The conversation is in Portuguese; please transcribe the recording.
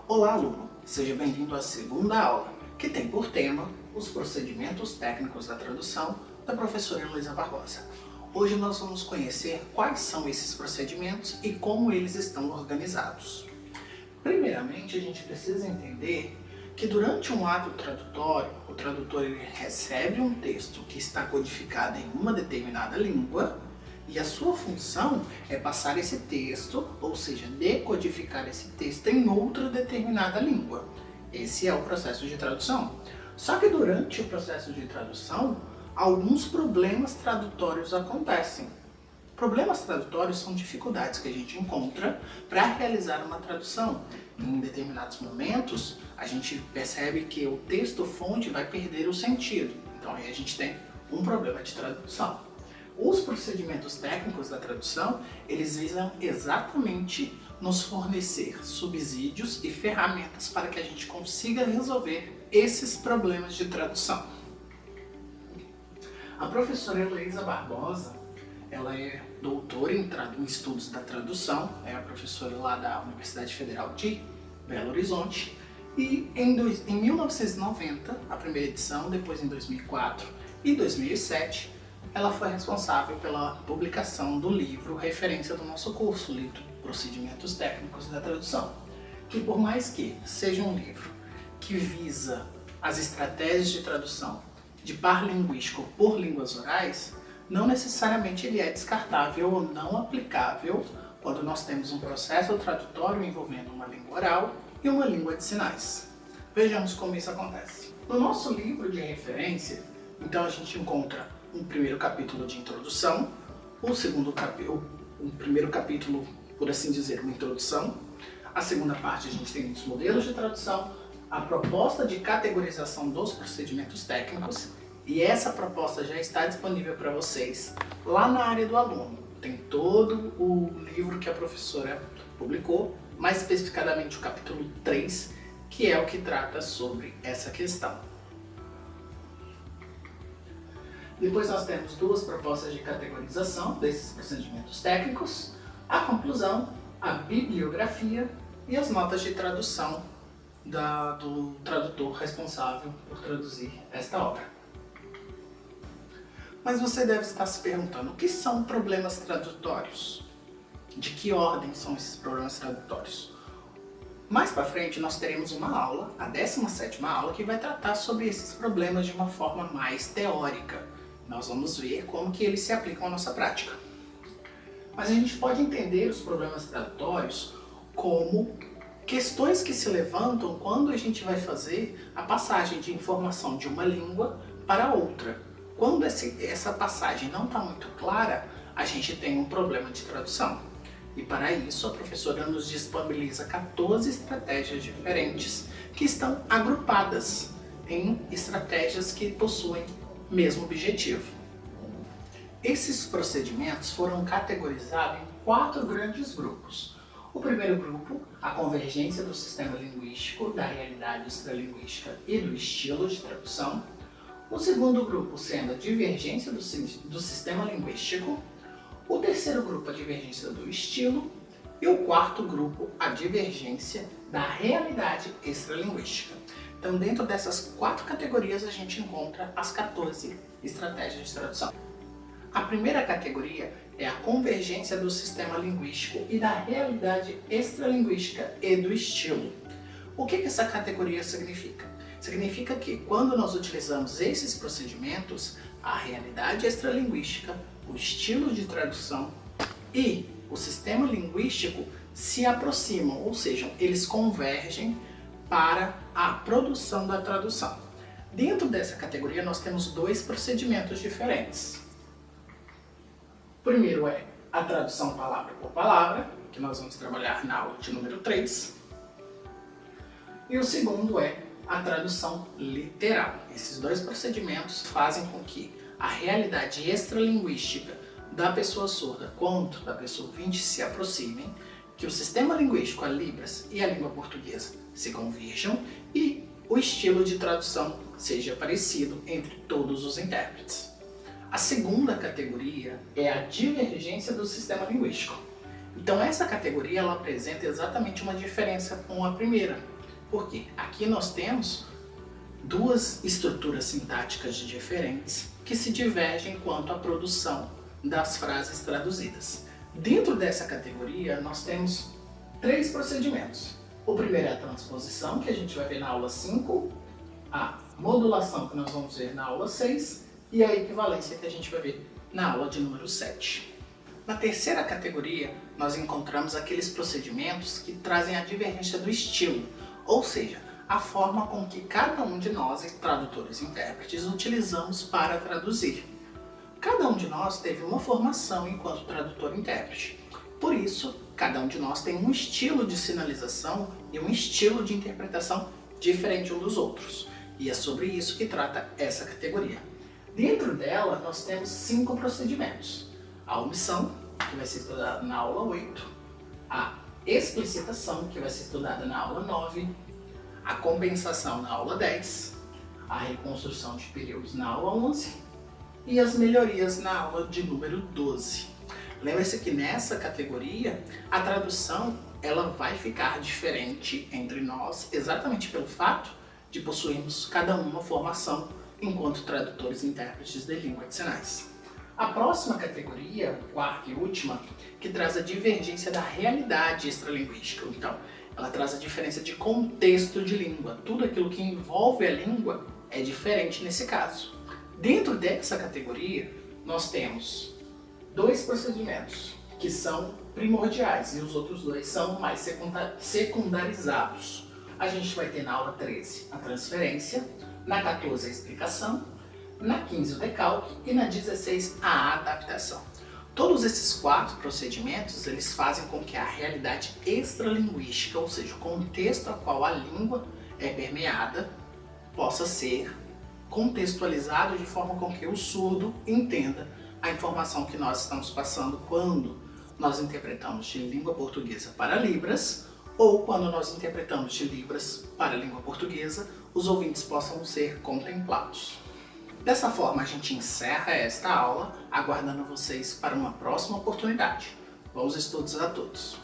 Olá, aluno! Seja bem-vindo à segunda aula, que tem por tema os procedimentos técnicos da tradução da professora Heloísa Barbosa. Hoje nós vamos conhecer quais são esses procedimentos e como eles estão organizados. Primeiramente, a gente precisa entender que durante um ato tradutório, o tradutor ele recebe um texto que está codificado em uma determinada língua e a sua função é passar esse texto, ou seja, decodificar esse texto em outra determinada língua. Esse é o processo de tradução. Só que durante o processo de tradução, alguns problemas tradutórios acontecem. Problemas tradutórios são dificuldades que a gente encontra para realizar uma tradução. Em determinados momentos, a gente percebe que o texto-fonte vai perder o sentido. Então aí a gente tem um problema de tradução. Os procedimentos técnicos da tradução, eles visam exatamente nos fornecer subsídios e ferramentas para que a gente consiga resolver esses problemas de tradução. A professora Heloísa Barbosa, ela é doutora em estudos da tradução, é a professora lá da Universidade Federal de Belo Horizonte, e em 1990, a primeira edição, depois em 2004 e 2007, ela foi responsável pela publicação do livro referência do nosso curso, o livro Procedimentos Técnicos da Tradução, que por mais que seja um livro que visa as estratégias de tradução de par linguístico por línguas orais, não necessariamente ele é descartável ou não aplicável quando nós temos um processo tradutório envolvendo uma língua oral e uma língua de sinais. Vejamos como isso acontece. No nosso livro de referência, então a gente encontra um primeiro capítulo de introdução, o primeiro capítulo, por assim dizer, uma introdução. A segunda parte a gente tem os modelos de tradução, a proposta de categorização dos procedimentos técnicos, e essa proposta já está disponível para vocês lá na área do aluno. Tem todo o livro que a professora publicou, mais especificadamente o capítulo 3, que é o que trata sobre essa questão. Depois nós temos duas propostas de categorização desses procedimentos técnicos, a conclusão, a bibliografia e as notas de tradução do tradutor responsável por traduzir esta obra. Mas você deve estar se perguntando, o que são problemas tradutórios? De que ordem são esses problemas tradutórios? Mais para frente nós teremos uma aula, a 17ª aula, que vai tratar sobre esses problemas de uma forma mais teórica. Nós vamos ver como que eles se aplicam à nossa prática. Mas a gente pode entender os problemas tradutórios como questões que se levantam quando a gente vai fazer a passagem de informação de uma língua para outra. Quando essa passagem não está muito clara, a gente tem um problema de tradução. E para isso a professora nos disponibiliza 14 estratégias diferentes que estão agrupadas em estratégias que possuem mesmo objetivo. Esses procedimentos foram categorizados em 4 grandes grupos. O primeiro grupo, a convergência do sistema linguístico, da realidade extralinguística e do estilo de tradução. O segundo grupo sendo a divergência do sistema linguístico. O terceiro grupo, a divergência do estilo. E o quarto grupo, a divergência da realidade extralinguística. Então, dentro dessas 4 categorias, a gente encontra as 14 estratégias de tradução. A primeira categoria é a convergência do sistema linguístico e da realidade extralinguística e do estilo. O que essa categoria significa? Significa que, quando nós utilizamos esses procedimentos, a realidade extralinguística, o estilo de tradução e o sistema linguístico se aproximam, ou seja, eles convergem para a produção da tradução. Dentro dessa categoria nós temos 2 procedimentos diferentes. O primeiro é a tradução palavra por palavra, que nós vamos trabalhar na aula de número 3. E o segundo é a tradução literal. Esses 2 procedimentos fazem com que a realidade extralinguística da pessoa surda quanto da pessoa ouvinte se aproximem, que o sistema linguístico, a Libras e a língua portuguesa se convirjam e o estilo de tradução seja parecido entre todos os intérpretes. A segunda categoria é a divergência do sistema linguístico. Então essa categoria ela apresenta exatamente uma diferença com a primeira. Porque aqui nós temos duas estruturas sintáticas diferentes que se divergem quanto à produção das frases traduzidas. Dentro dessa categoria, nós temos três procedimentos. O primeiro é a transposição, que a gente vai ver na aula 5, a modulação, que nós vamos ver na aula 6, e a equivalência, que a gente vai ver na aula de número 7. Na terceira categoria, nós encontramos aqueles procedimentos que trazem a divergência do estilo, ou seja, a forma com que cada um de nós, tradutores e intérpretes, utilizamos para traduzir. Cada um de nós teve uma formação enquanto tradutor e intérprete. Por isso, cada um de nós tem um estilo de sinalização e um estilo de interpretação diferente um dos outros. E é sobre isso que trata essa categoria. Dentro dela, nós temos 5 procedimentos. A omissão, que vai ser estudada na aula 8. A explicitação, que vai ser estudada na aula 9. A compensação na aula 10. A reconstrução de períodos na aula 11. E as melhorias na aula de número 12. Lembre-se que nessa categoria, a tradução ela vai ficar diferente entre nós, exatamente pelo fato de possuirmos cada uma formação enquanto tradutores e intérpretes de língua de sinais. A próxima categoria, quarta e última, que traz a divergência da realidade extralinguística. Então, ela traz a diferença de contexto de língua. Tudo aquilo que envolve a língua é diferente nesse caso. Dentro dessa categoria, nós temos 2 procedimentos que são primordiais e os outros 2 são mais secundarizados. A gente vai ter na aula 13 a transferência, na 14 a explicação, na 15 o decalque e na 16 a adaptação. Todos esses 4 procedimentos eles fazem com que a realidade extralinguística, ou seja, o contexto a qual a língua é permeada, possa ser contextualizado de forma com que o surdo entenda a informação que nós estamos passando quando nós interpretamos de língua portuguesa para Libras ou quando nós interpretamos de Libras para língua portuguesa, os ouvintes possam ser contemplados. Dessa forma, a gente encerra esta aula, aguardando vocês para uma próxima oportunidade. Bons estudos a todos!